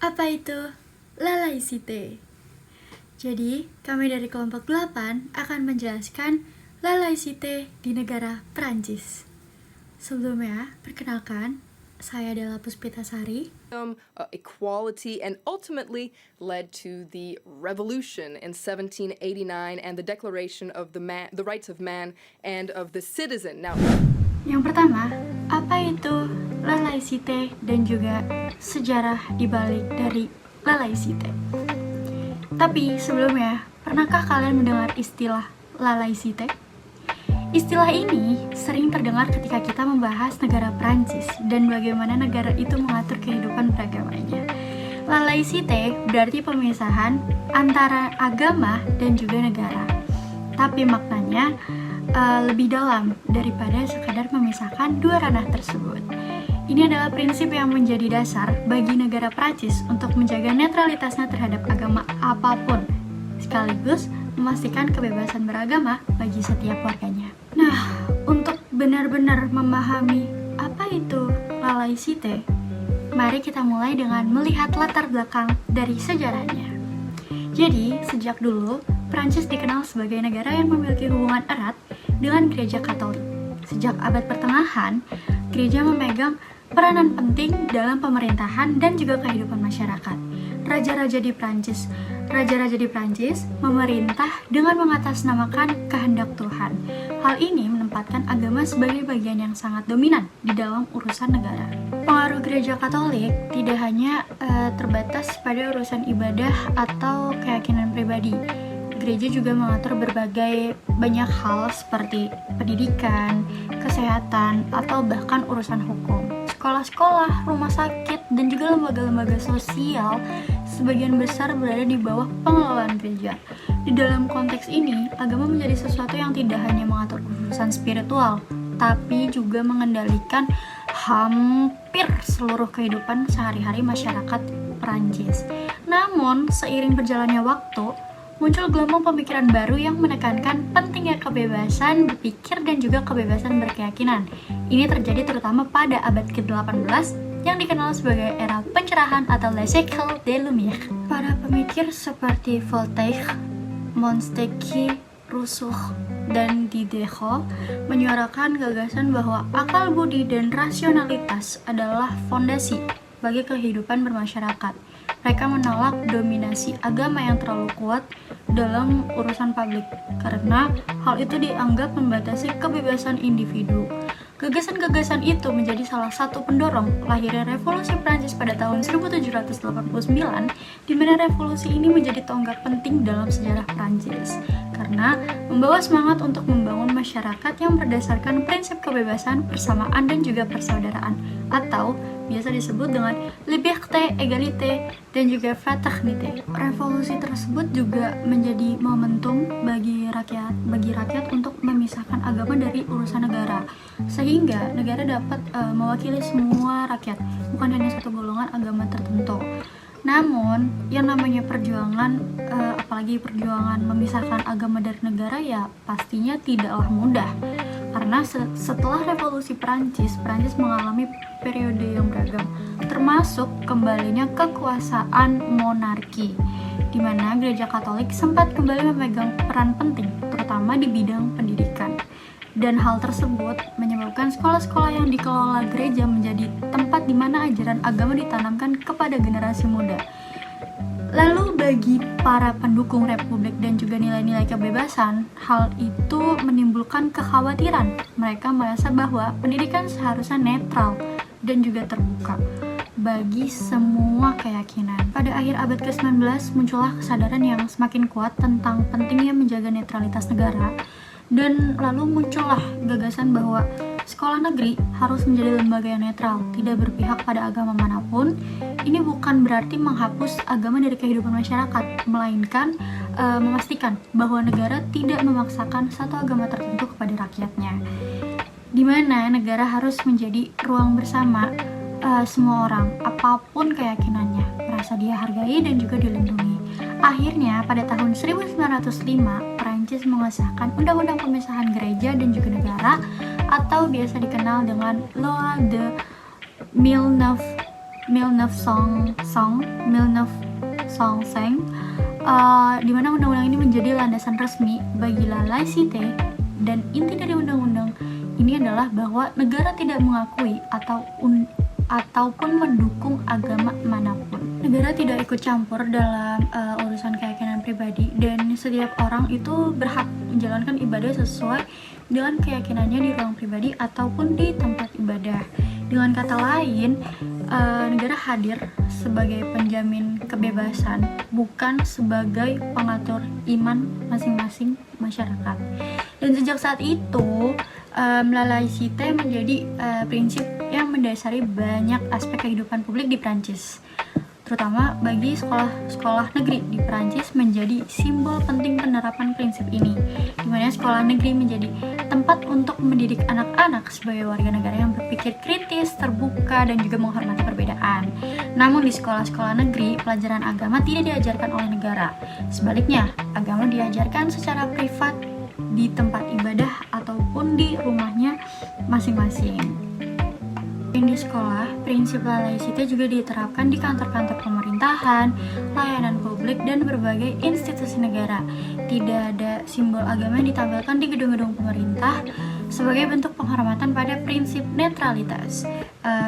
Apa itu la laïcité? Jadi, kami dari kelompok 8 akan menjelaskan la laïcité di negara Prancis. Sebelumnya, perkenalkan, saya adalah Puspitasari. Equality, and ultimately led to the revolution in 1789 and the Declaration of the Rights of Man and of the Citizen. Now, Yang pertama, apa itu la laïcité dan juga sejarah dibalik dari la laïcité? Tapi sebelumnya, pernahkah kalian mendengar istilah la laïcité? Istilah ini sering terdengar ketika kita membahas negara Prancis dan bagaimana negara itu mengatur kehidupan beragamanya. La laïcité berarti pemisahan antara agama dan juga negara. Tapi maknanya lebih dalam daripada sekadar memisahkan dua ranah tersebut. Ini adalah prinsip yang menjadi dasar bagi negara Prancis untuk menjaga netralitasnya terhadap agama apapun, sekaligus memastikan kebebasan beragama bagi setiap warganya. Nah, untuk benar-benar memahami apa itu la laïcité, mari kita mulai dengan melihat latar belakang dari sejarahnya. Jadi, sejak dulu, Prancis dikenal sebagai negara yang memiliki hubungan erat dengan gereja Katolik. Sejak abad pertengahan, gereja memegang peranan penting dalam pemerintahan dan juga kehidupan masyarakat. Raja-raja di Prancis memerintah dengan mengatasnamakan kehendak Tuhan. Hal ini menempatkan agama sebagai bagian yang sangat dominan di dalam urusan negara. Pengaruh gereja Katolik tidak hanya terbatas pada urusan ibadah atau keyakinan pribadi. Gereja juga mengatur berbagai banyak hal seperti pendidikan, kesehatan, atau bahkan urusan hukum. Sekolah-sekolah, rumah sakit, dan juga lembaga-lembaga sosial sebagian besar berada di bawah pengelolaan gereja. Di dalam konteks ini, agama menjadi sesuatu yang tidak hanya mengatur urusan spiritual, tapi juga mengendalikan hampir seluruh kehidupan sehari-hari masyarakat Prancis. Namun, seiring berjalannya waktu, muncul gelombang pemikiran baru yang menekankan pentingnya kebebasan berpikir dan juga kebebasan berkeyakinan. Ini terjadi terutama pada abad ke-18 yang dikenal sebagai era pencerahan atau Le siècle des Lumières. Para pemikir seperti Voltaire, Montesquieu, Rousseau, dan Diderot menyuarakan gagasan bahwa akal budi dan rasionalitas adalah fondasi bagi kehidupan bermasyarakat. Mereka menolak dominasi agama yang terlalu kuat dalam urusan publik karena hal itu dianggap membatasi kebebasan individu. Gagasan-gagasan itu menjadi salah satu pendorong lahirnya revolusi Prancis pada tahun 1789, di mana revolusi ini menjadi tonggak penting dalam sejarah Prancis karena membawa semangat untuk membangun masyarakat yang berdasarkan prinsip kebebasan, persamaan, dan juga persaudaraan atau biasa disebut dengan liberté, égalité, dan juga fraternité. Revolusi tersebut juga menjadi momentum bagi rakyat untuk memisahkan agama dari urusan negara, sehingga negara dapat mewakili semua rakyat, bukan hanya satu golongan agama tertentu. Namun, yang namanya perjuangan, apalagi perjuangan memisahkan agama dari negara, ya pastinya tidaklah mudah. Karena setelah revolusi Prancis mengalami periode yang beragam, termasuk kembalinya kekuasaan monarki, di mana gereja Katolik sempat kembali memegang peran penting, terutama di bidang pendidikan. Dan hal tersebut menyebabkan sekolah-sekolah yang dikelola gereja menjadi tempat di mana ajaran agama ditanamkan kepada generasi muda. Lalu bagi para pendukung republik dan juga nilai-nilai kebebasan, hal itu menimbulkan kekhawatiran. Mereka merasa bahwa pendidikan seharusnya netral dan juga terbuka bagi semua keyakinan. Pada akhir abad ke-19 muncullah kesadaran yang semakin kuat tentang pentingnya menjaga netralitas negara. Dan lalu muncullah gagasan bahwa sekolah negeri harus menjadi lembaga yang netral, tidak berpihak pada agama manapun. Ini bukan berarti menghapus agama dari kehidupan masyarakat, melainkan memastikan bahwa negara tidak memaksakan satu agama tertentu kepada rakyatnya. Di mana negara harus menjadi ruang bersama semua orang, apapun keyakinannya, merasa dia hargai dan juga dilindungi. Akhirnya, pada tahun 1905, Prancis mengesahkan Undang-Undang Pemisahan Gereja dan juga Negara atau biasa dikenal dengan Loi de 1905 1965, di mana undang-undang ini menjadi landasan resmi bagi la laïcité, dan inti dari undang-undang ini adalah bahwa negara tidak mengakui ataupun mendukung agama manapun. Negara tidak ikut campur dalam urusan keyakinan pribadi, dan setiap orang itu berhak menjalankan ibadah sesuai dengan keyakinannya di ruang pribadi ataupun di tempat ibadah. Dengan kata lain, negara hadir sebagai penjamin kebebasan, bukan sebagai pengatur iman masing-masing masyarakat. Dan sejak saat itu, la laïcité menjadi prinsip yang mendasari banyak aspek kehidupan publik di Prancis, terutama bagi sekolah negeri di Prancis menjadi simbol penting penerapan prinsip ini, di mana sekolah negeri menjadi tempat untuk mendidik anak-anak sebagai warga negara yang berpikir kritis, terbuka, dan juga menghormati perbedaan. Namun di sekolah-sekolah negeri, pelajaran agama tidak diajarkan oleh negara. Sebaliknya, agama diajarkan secara privat di tempat ibadah ataupun di rumahnya masing-masing. Di sekolah, prinsip la laïcité juga diterapkan di kantor-kantor pemerintahan, layanan publik, dan berbagai institusi negara. Tidak ada simbol agama yang ditampilkan di gedung-gedung pemerintah sebagai bentuk penghormatan pada prinsip netralitas.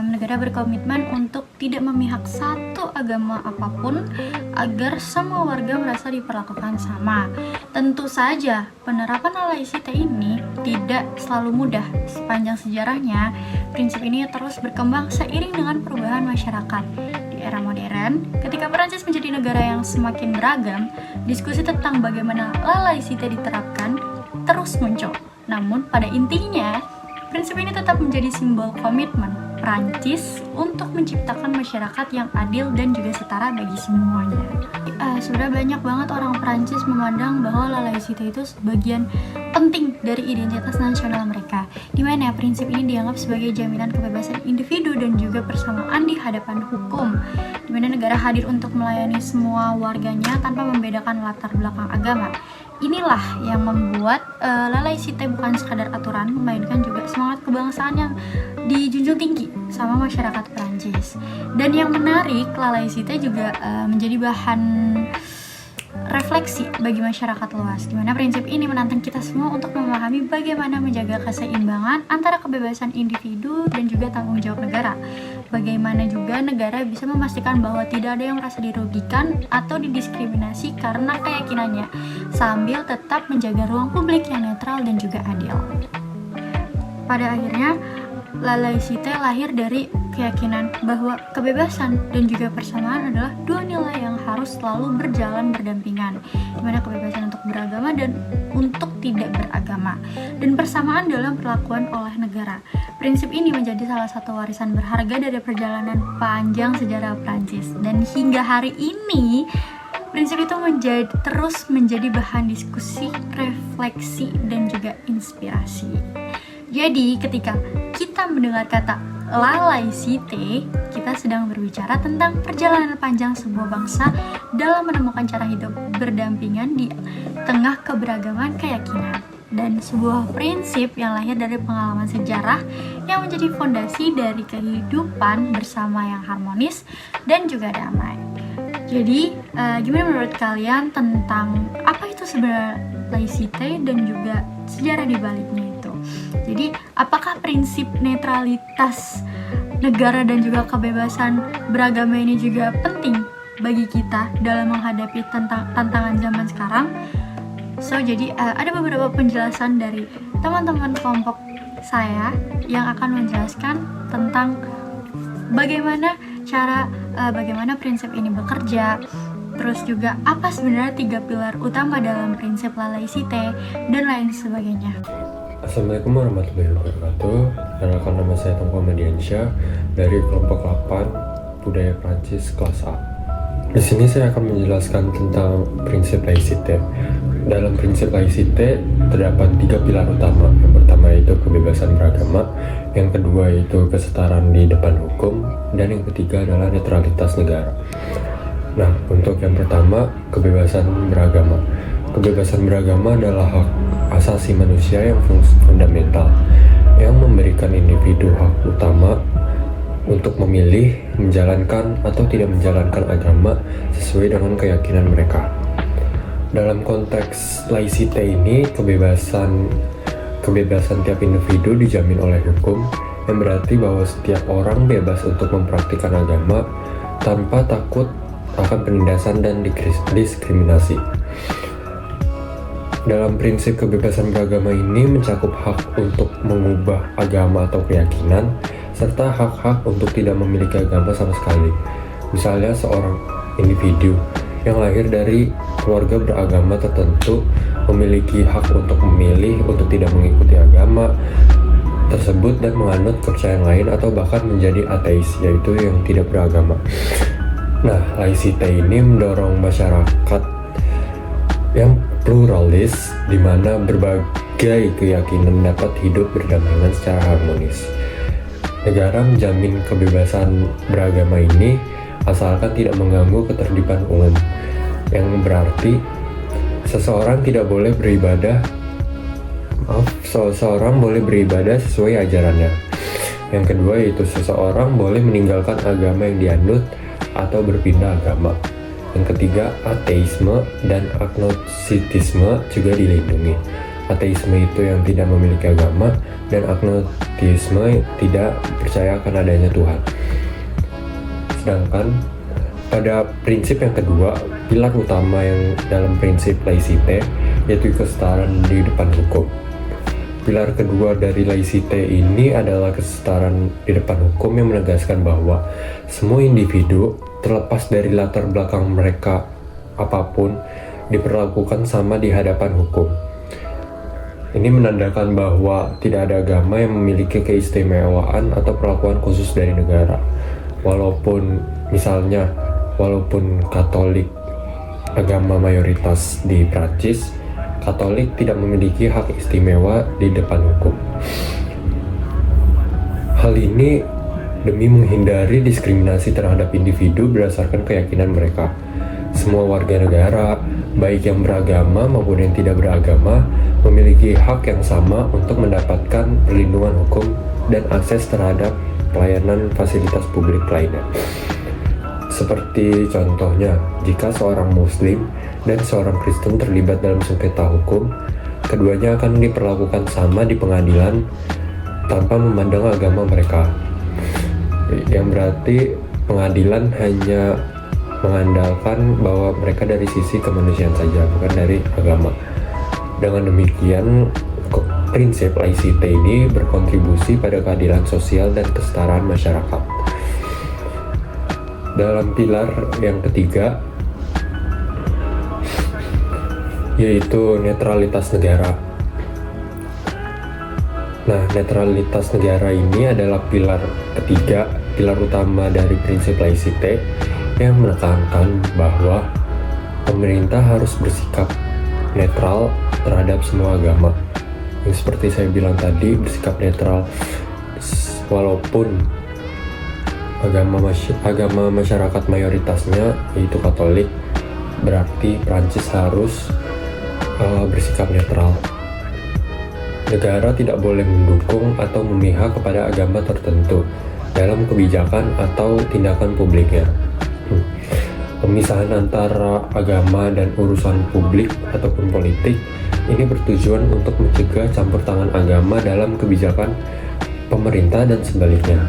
Negara berkomitmen untuk tidak memihak satu agama apapun agar semua warga merasa diperlakukan sama. Tentu saja, penerapan la laïcité ini tidak selalu mudah. Sepanjang sejarahnya, prinsip ini terus berkembang seiring dengan perubahan masyarakat. Di era modern, ketika Perancis menjadi negara yang semakin beragam, diskusi tentang bagaimana la laïcité diterapkan terus muncul. Namun, pada intinya, prinsip ini tetap menjadi simbol komitmen Prancis untuk menciptakan masyarakat yang adil dan juga setara bagi semuanya. Sudah banyak banget orang Prancis memandang bahwa la laïcité itu sebagian penting dari identitas nasional mereka, di mana prinsip ini dianggap sebagai jaminan kebebasan individu dan juga persamaan di hadapan hukum, di mana negara hadir untuk melayani semua warganya tanpa membedakan latar belakang agama. Inilah yang membuat la laïcité bukan sekadar aturan, melainkan juga semangat kebangsaan yang dijunjung tinggi sama masyarakat Prancis. Dan yang menarik, la laïcité juga menjadi bahan refleksi bagi masyarakat luas, di mana prinsip ini menantang kita semua untuk memahami bagaimana menjaga keseimbangan antara kebebasan individu dan juga tanggung jawab negara. Bagaimana juga negara bisa memastikan bahwa tidak ada yang merasa dirugikan atau didiskriminasi karena keyakinannya, sambil tetap menjaga ruang publik yang netral dan juga adil. Pada akhirnya, la laïcité lahir dari keyakinan bahwa kebebasan dan juga persamaan adalah dua nilai yang harus selalu berjalan berdampingan, di mana kebebasan untuk beragama dan untuk tidak beragama, dan persamaan dalam perlakuan oleh negara. Prinsip ini menjadi salah satu warisan berharga dari perjalanan panjang sejarah Prancis, dan hingga hari ini prinsip itu terus menjadi bahan diskusi, refleksi, dan juga inspirasi. Jadi, ketika kita mendengar kata la laïcité, kita sedang berbicara tentang perjalanan panjang sebuah bangsa dalam menemukan cara hidup berdampingan di tengah keberagaman keyakinan, dan sebuah prinsip yang lahir dari pengalaman sejarah yang menjadi fondasi dari kehidupan bersama yang harmonis dan juga damai. Jadi, gimana menurut kalian tentang apa itu sebenarnya laïcité dan juga sejarah di baliknya itu? Jadi, apakah prinsip netralitas negara dan juga kebebasan beragama ini juga penting bagi kita dalam menghadapi tantangan zaman sekarang? Jadi ada beberapa penjelasan dari teman-teman kelompok saya yang akan menjelaskan tentang bagaimana prinsip ini bekerja, terus juga apa sebenarnya 3 pilar utama dalam prinsip la laïcité, dan lain sebagainya. Assalamualaikum warahmatullahi wabarakatuh. Perkenalkan, nama saya Tongko Mediansyah dari kelompok 8 Budaya Prancis kelas A. Di sini saya akan menjelaskan tentang prinsip laïcité. Dalam prinsip laïcité terdapat 3 pilar utama. Yang pertama itu kebebasan beragama, yang kedua itu kesetaraan di depan hukum, dan yang ketiga adalah netralitas negara. Nah, untuk yang pertama, kebebasan beragama. Kebebasan beragama adalah hak asasi manusia yang fundamental, yang memberikan individu hak utama untuk memilih menjalankan atau tidak menjalankan agama sesuai dengan keyakinan mereka. Dalam konteks laicite ini, kebebasan tiap individu dijamin oleh hukum, yang berarti bahwa setiap orang bebas untuk mempraktikkan agama tanpa takut akan penindasan dan diskriminasi. Dalam prinsip kebebasan beragama ini mencakup hak untuk mengubah agama atau keyakinan, serta hak-hak untuk tidak memiliki agama sama sekali. Misalnya seorang individu yang lahir dari keluarga beragama tertentu memiliki hak untuk memilih untuk tidak mengikuti agama tersebut dan menganut kepercayaan lain atau bahkan menjadi ateis, yaitu yang tidak beragama. Nah, laicite ini mendorong masyarakat yang pluralis di mana berbagai keyakinan dapat hidup berdampingan secara harmonis. Negara menjamin kebebasan beragama ini asalkan tidak mengganggu ketertiban umum, yang berarti seseorang boleh beribadah sesuai ajarannya. Yang kedua yaitu seseorang boleh meninggalkan agama yang dianut atau berpindah agama. Yang ketiga, ateisme dan agnostitisme juga dilindungi. Ateisme itu yang tidak memiliki agama, dan agnostitisme tidak percaya akan adanya Tuhan. Sedangkan pada prinsip yang kedua, pilar utama yang dalam prinsip laicite yaitu kesetaraan di depan hukum. Pilar kedua dari laicite ini adalah kesetaraan di depan hukum yang menegaskan bahwa semua individu terlepas dari latar belakang mereka apapun diperlakukan sama di hadapan hukum. Ini menandakan bahwa tidak ada agama yang memiliki keistimewaan atau perlakuan khusus dari negara. Walaupun Katolik agama mayoritas di Prancis, Katolik tidak memiliki hak istimewa di depan hukum. Hal ini demi menghindari diskriminasi terhadap individu berdasarkan keyakinan mereka. Semua warga negara, baik yang beragama maupun yang tidak beragama, memiliki hak yang sama untuk mendapatkan perlindungan hukum dan akses terhadap pelayanan fasilitas publik lainnya. Seperti contohnya, jika seorang Muslim dan seorang Kristen terlibat dalam sengketa hukum, keduanya akan diperlakukan sama di pengadilan tanpa memandang agama mereka. Yang berarti pengadilan hanya mengandalkan bahwa mereka dari sisi kemanusiaan saja, bukan dari agama. Dengan demikian, prinsip laicite ini berkontribusi pada keadilan sosial dan kesetaraan masyarakat. Dalam pilar yang ketiga, yaitu netralitas negara. Nah, netralitas negara ini adalah pilar ketiga, pilar utama dari prinsip laicite yang menekankan bahwa pemerintah harus bersikap netral terhadap semua agama. Yang seperti saya bilang tadi, bersikap netral walaupun agama masyarakat mayoritasnya yaitu Katolik, berarti Prancis harus bersikap netral. Negara tidak boleh mendukung atau memihak kepada agama tertentu dalam kebijakan atau tindakan publiknya. Pemisahan antara agama dan urusan publik ataupun politik ini bertujuan untuk mencegah campur tangan agama dalam kebijakan pemerintah dan sebaliknya.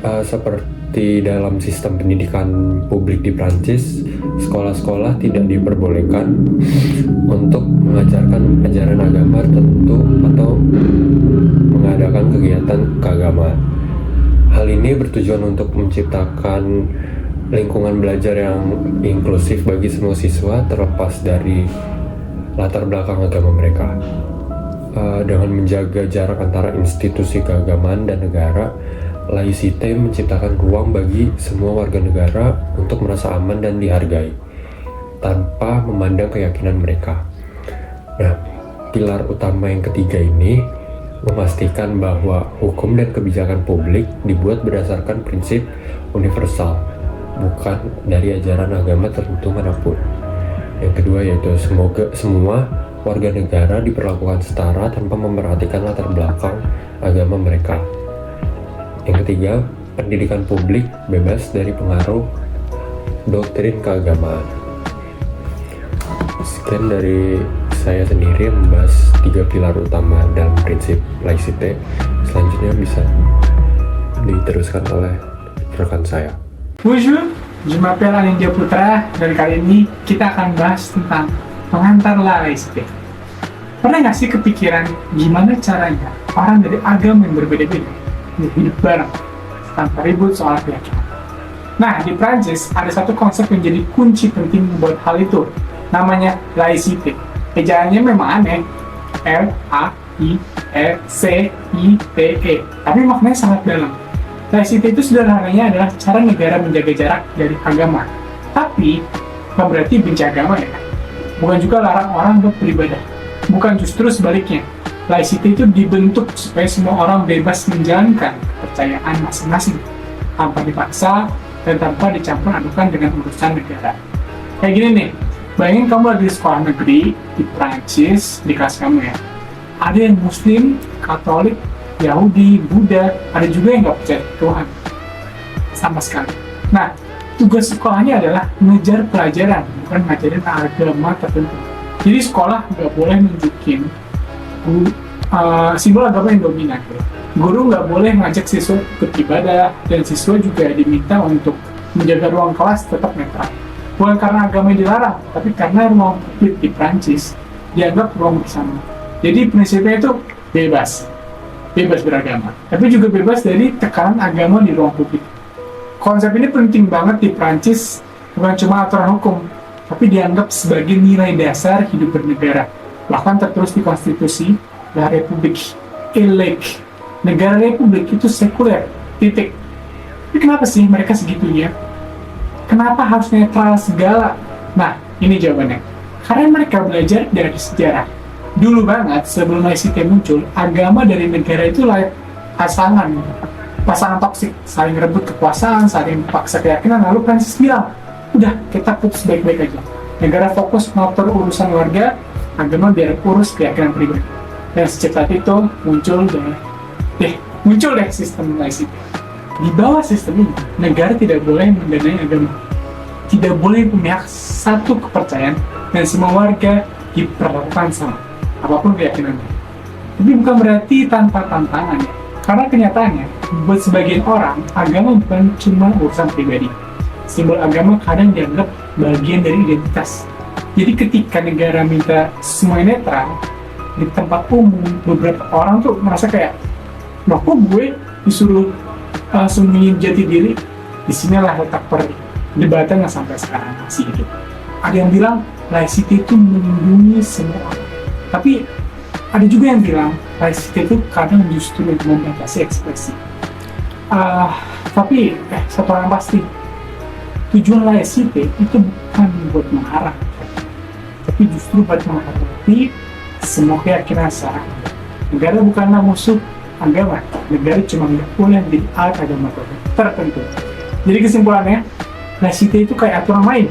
Seperti dalam sistem pendidikan publik di Prancis, sekolah-sekolah tidak diperbolehkan untuk mengajarkan ajaran agama tertentu atau mengadakan kegiatan keagamaan. Hal ini bertujuan untuk menciptakan lingkungan belajar yang inklusif bagi semua siswa terlepas dari latar belakang agama mereka. Dengan menjaga jarak antara institusi keagamaan dan negara, laicite menciptakan ruang bagi semua warga negara untuk merasa aman dan dihargai tanpa memandang keyakinan mereka. Nah, pilar utama yang ketiga ini memastikan bahwa hukum dan kebijakan publik dibuat berdasarkan prinsip universal, bukan dari ajaran agama tertentu manapun. Yang kedua yaitu semua warga negara diperlakukan setara tanpa memperhatikan latar belakang agama mereka. Yang ketiga, pendidikan publik bebas dari pengaruh doktrin keagamaan. Sekian dari saya sendiri membahas 3 pilar utama dalam prinsip laicite. Selanjutnya bisa diteruskan oleh rekan saya. Bonjour, je m'appelle Anindya Putra dan kali ini kita akan bahas tentang pengantar laicite. Pernah nggak sih kepikiran gimana caranya orang dari agama yang berbeda-beda hidup bareng tanpa ribut soal keyakinan? Nah, di Prancis ada satu konsep yang jadi kunci penting membuat hal itu, namanya laicite. Ejaannya memang aneh, L-A-I-E-C-I-T-E, tapi maknanya sangat dalam. Laicite itu sederhananya adalah cara negara menjaga jarak dari agama. Tapi, bukan berarti benci agama ya. Bukan juga larang orang untuk beribadah. Bukan, justru sebaliknya. Laicite itu dibentuk supaya semua orang bebas menjalankan kepercayaan masing-masing, tanpa dipaksa dan tanpa dicampur adukan dengan urusan negara. Kayak gini nih, bayangin kamu lagi di sekolah negeri di Prancis, di kelas kamu ya. Ada yang Muslim, Katolik, Yahudi, Buddha, ada juga yang nggak percaya Tuhan sama sekali. Nah, tugas sekolahnya adalah mengejar pelajaran, bukan ngajarin agama tertentu. Jadi sekolah nggak boleh nunjukin simbol agama yang dominan. Guru nggak boleh ngajak siswa ikut ibadah, dan siswa juga diminta untuk menjaga ruang kelas tetap netral. Bukan karena agama yang dilarang, tapi karena ruang publik di Prancis dianggap ruang bersama. Jadi prinsipnya itu bebas beragama, tapi juga bebas dari tekanan agama di ruang publik. Konsep ini penting banget di Prancis, bukan cuma aturan hukum, tapi dianggap sebagai nilai dasar hidup bernegara. Bahkan tertulis di konstitusi, La République est laïque. Negara republik itu sekuler, titik. Tapi kenapa sih mereka segitunya? Kenapa harus netral segala? Nah, ini jawabannya. Karena mereka belajar dari sejarah. Dulu banget, sebelum laicite muncul, agama dari negara itu pasangan toksik, saling rebut kekuasaan, saling paksa keyakinan. Lalu Prancis bilang, udah, kita putus baik-baik aja. Negara fokus ngatur urusan warga, agama biar urus keyakinan pribadi. Dan sejak saat itu muncul deh sistem laicite. Di bawah sistem ini, negara tidak boleh mendanai agama, tidak boleh memihak satu kepercayaan, dan semua warga diperlakukan sama, apapun keyakinannya. Tapi bukan berarti tanpa tantangan ya. Karena kenyataannya, buat sebagian orang, agama bukan cuma urusan pribadi. Simbol agama kadang dianggap bagian dari identitas. Jadi ketika negara minta semuanya netral, di tempat umum, beberapa orang tuh merasa kayak, loh kok gue disuruh sembunyiin jati diri? Disinilah letak perdebatan yang sampai sekarang masih hidup. Ada yang bilang, laicite itu melindungi semua orang. Tapi ada juga yang bilang, laicite itu kadang justru membatasi ekspresi. Tapi satu hal yang pasti, tujuan laicite itu bukan buat mengarah, tapi justru buat menghormati semua keyakinan secara. Negara bukanlah musuh agama. Negara cuma nggak boleh menjadi alat agama tertentu. Jadi kesimpulannya, laicite itu kayak aturan main.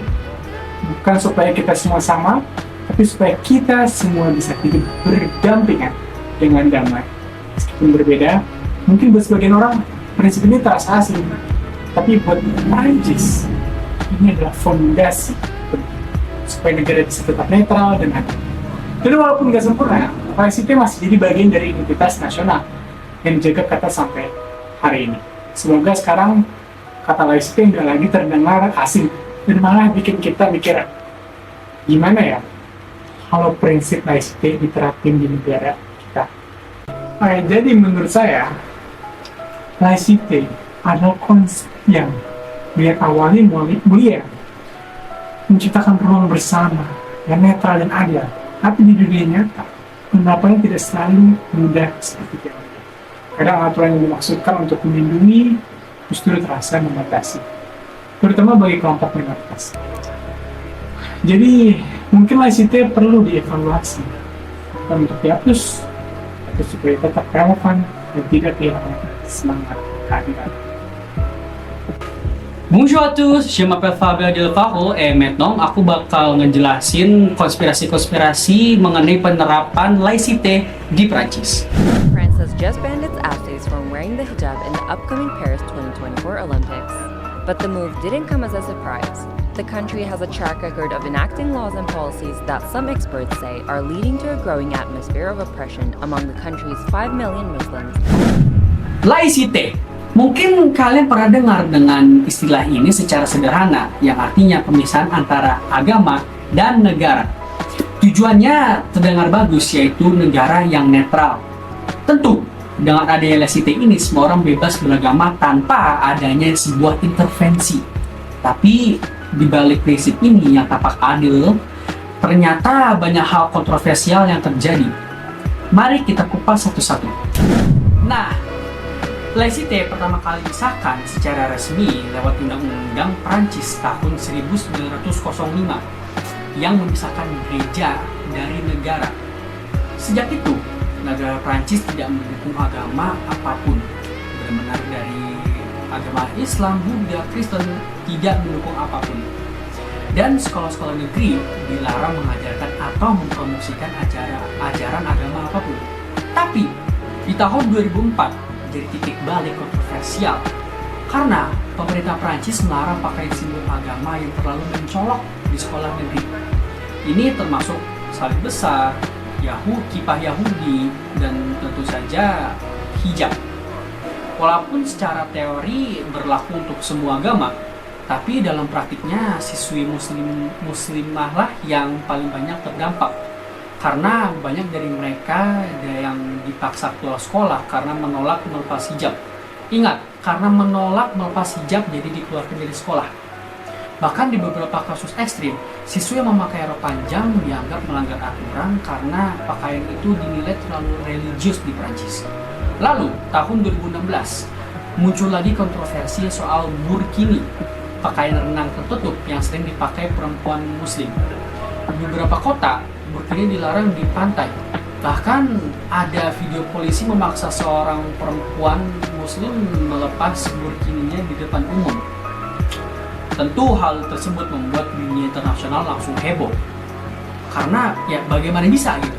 Bukan supaya kita semua sama, tapi supaya kita semua bisa hidup berdampingan dengan damai. Meskipun berbeda, mungkin buat sebagian orang prinsip ini terasa asing, tapi buat Prancis ini adalah fondasi supaya negara bisa tetap netral dan adil. Jadi walaupun nggak sempurna, laicite masih jadi bagian dari identitas nasional yang dijaga kata sampai hari ini. Semoga sekarang kata laicite nggak lagi terdengar asing dan malah bikin kita mikir, gimana ya kalau prinsip laicite diterapin di negara kita. Jadi menurut saya, laicite adalah konsep yang biar awalnya mulia, menciptakan ruang bersama yang netral dan adil. Tapi di dunia nyata, penerapannya tidak selalu mudah seperti itu. Kadang aturan yang dimaksudkan untuk melindungi justru terasa membatasi, terutama bagi kelompok minoritas. Jadi, mungkin laicite perlu dievaluasi, bukan untuk dihapus, tapi supaya tetap relevan dan tidak kehilangan semangat keadilan. Bonjour à tous, je m'appelle Fabien Delfaro et maintenant aku bakal ngejelasin konspirasi-konspirasi mengenai penerapan laicite di Prancis. France has just banned its athletes from wearing the hijab in the upcoming Paris 2024 But the move didn't come as a surprise. The country has a track record of enacting laws and policies that some experts say are leading to a growing atmosphere of oppression among the country's 5 million Muslims. Laicite. Mungkin kalian pernah dengar dengan istilah ini secara sederhana, yang artinya pemisahan antara agama dan negara. Tujuannya terdengar bagus, yaitu negara yang netral. Tentu, dengan adanya laicite ini, semua orang bebas beragama tanpa adanya sebuah intervensi. Tapi, di balik prinsip ini yang tampak adil, ternyata banyak hal kontroversial yang terjadi. Mari kita kupas satu-satu. Nah, laicite pertama kali disahkan secara resmi lewat Undang-Undang Prancis tahun 1905 yang memisahkan gereja dari negara. Sejak itu, negara Prancis tidak mendukung agama apapun, benar-benar dari agama Islam, Buddha, Kristen, tidak mendukung apapun. Dan sekolah-sekolah negeri dilarang mengajarkan atau mempromosikan ajaran agama apapun. Tapi, di tahun 2004, jadi titik balik kontroversial karena pemerintah Prancis melarang pakai simbol agama yang terlalu mencolok di sekolah negeri. Ini termasuk salib besar, kipas Yahudi, dan tentu saja hijab. Walaupun secara teori berlaku untuk semua agama, tapi dalam praktiknya siswi muslimah lah yang paling banyak terdampak. Karena banyak dari mereka ada yang dipaksa keluar sekolah karena menolak melepas hijab. Ingat, karena menolak melepas hijab jadi dikeluarkan dari sekolah. Bahkan di beberapa kasus ekstrim, siswa yang memakai rok panjang dianggap melanggar aturan karena pakaian itu dinilai terlalu religius di Prancis. Lalu, tahun 2016, muncul lagi kontroversi soal burkini, pakaian renang tertutup yang sering dipakai perempuan muslim. Di beberapa kota, burkini dilarang di pantai. Bahkan ada video polisi memaksa seorang perempuan muslim melepas burkininya di depan umum. Tentu hal tersebut membuat dunia internasional langsung heboh. Karena ya bagaimana bisa gitu.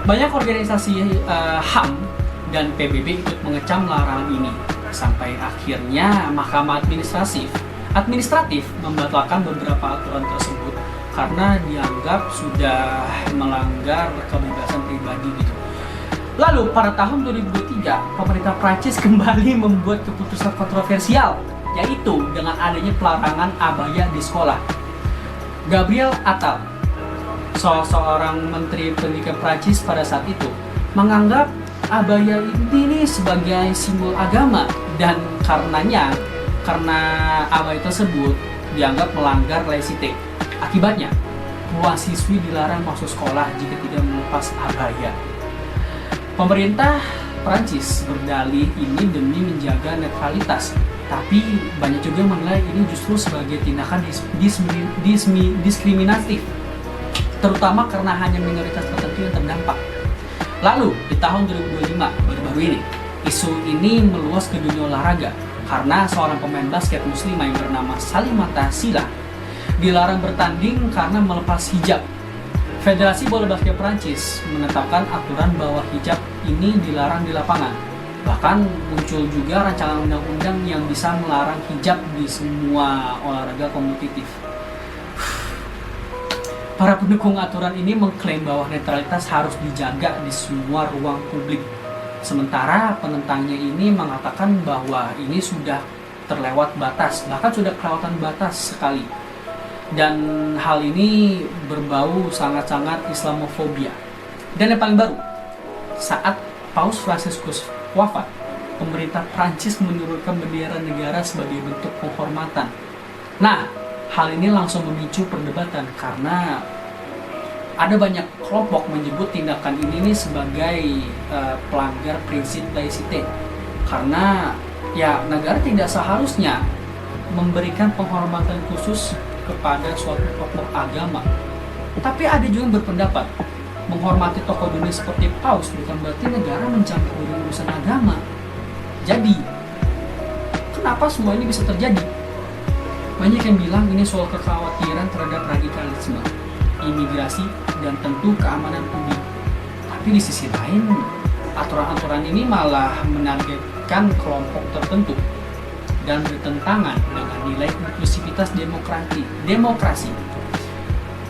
Banyak organisasi HAM dan PBB ikut mengecam larangan ini. Sampai akhirnya Mahkamah Administratif membatalkan beberapa aturan tersebut karena dianggap sudah melanggar kebebasan pribadi gitu. Lalu pada tahun 2023, pemerintah Prancis kembali membuat keputusan kontroversial, yaitu dengan adanya pelarangan abaya di sekolah. Gabriel Attal, seorang menteri pendidikan Prancis pada saat itu, menganggap abaya ini sebagai simbol agama dan karena abaya tersebut dianggap melanggar laicite. Akibatnya, puluhan siswi dilarang masuk sekolah jika tidak melepas abaya. Pemerintah Prancis berdalih ini demi menjaga netralitas, tapi banyak juga menilai ini justru sebagai tindakan diskriminatif, terutama karena hanya minoritas tertentu yang terdampak. Lalu, di tahun 2025, baru-baru ini, isu ini meluas ke dunia olahraga karena seorang pemain basket muslimah yang bernama Salimata Sila dilarang bertanding karena melepas hijab. Federasi Bola Basket Prancis menetapkan aturan bahwa hijab ini dilarang di lapangan. Bahkan muncul juga rancangan undang-undang yang bisa melarang hijab di semua olahraga kompetitif. Para pendukung aturan ini mengklaim bahwa netralitas harus dijaga di semua ruang publik. Sementara penentangnya ini mengatakan bahwa ini sudah terlewat batas, bahkan sudah kelewatan batas sekali. Dan hal ini berbau sangat-sangat Islamofobia. Dan yang paling baru, saat Paus Fransiskus wafat, pemerintah Prancis menurunkan bendera negara sebagai bentuk penghormatan. Nah, hal ini langsung memicu perdebatan karena ada banyak kelompok menyebut tindakan ini sebagai pelanggar prinsip laicite. Karena ya negara tidak seharusnya memberikan penghormatan khusus kepada suatu tokoh agama. Tapi ada juga yang berpendapat menghormati tokoh dunia seperti Paus bukan berarti negara mencampuri urusan agama. Jadi, kenapa semua ini bisa terjadi? Banyak yang bilang ini soal kekhawatiran terhadap radikalisme, imigrasi, dan tentu keamanan publik. Tapi di sisi lain, aturan-aturan ini malah menargetkan kelompok tertentu. dan bertentangan dengan nilai inklusivitas demokrasi.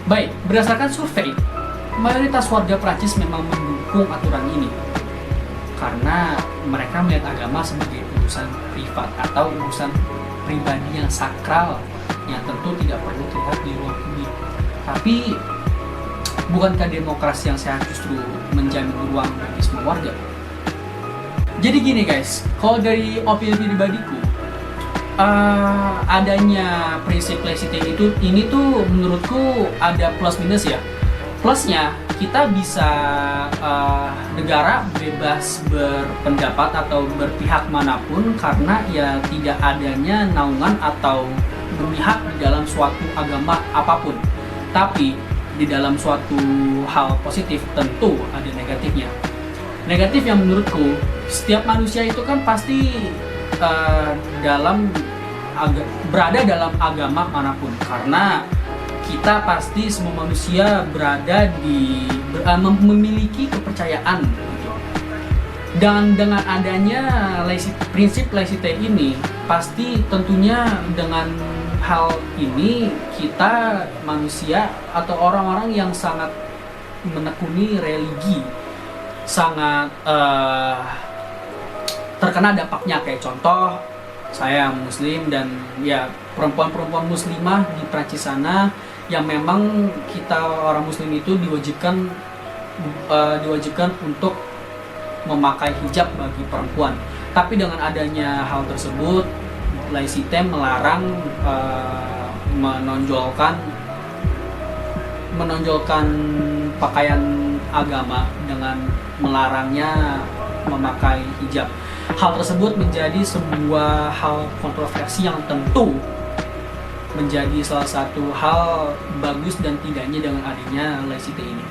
Baik, berdasarkan survei, mayoritas warga Prancis memang mendukung aturan ini karena mereka melihat agama sebagai urusan privat atau urusan pribadi yang sakral yang tentu tidak perlu terlihat di ruang publik. Tapi bukankah demokrasi yang sehat justru menjamin ruang bagi semua warga? Jadi gini guys, kalau dari opini pribadiku, adanya prinsip laicite ini tuh menurutku ada plus minus ya. Plusnya, kita bisa negara bebas berpendapat atau berpihak manapun karena ya tidak adanya naungan atau memihak di dalam suatu agama apapun. Tapi di dalam suatu hal positif tentu ada negatifnya. Negatif yang menurutku, setiap manusia itu kan pasti berada dalam agama manapun, karena kita pasti semua manusia berada memiliki kepercayaan gitu. Dan dengan adanya prinsip laicite ini, pasti tentunya dengan hal ini kita manusia atau orang-orang yang sangat menekuni religi sangat terkena dampaknya. Kayak contoh, saya muslim dan ya perempuan-perempuan muslimah di Prancis sana yang memang kita orang muslim itu diwajibkan untuk memakai hijab bagi perempuan. Tapi dengan adanya hal tersebut, laicite melarang menonjolkan pakaian agama dengan melarangnya memakai hijab. Hal tersebut menjadi sebuah hal kontroversi yang tentu menjadi salah satu hal bagus dan tidaknya dengan adanya laicite ini.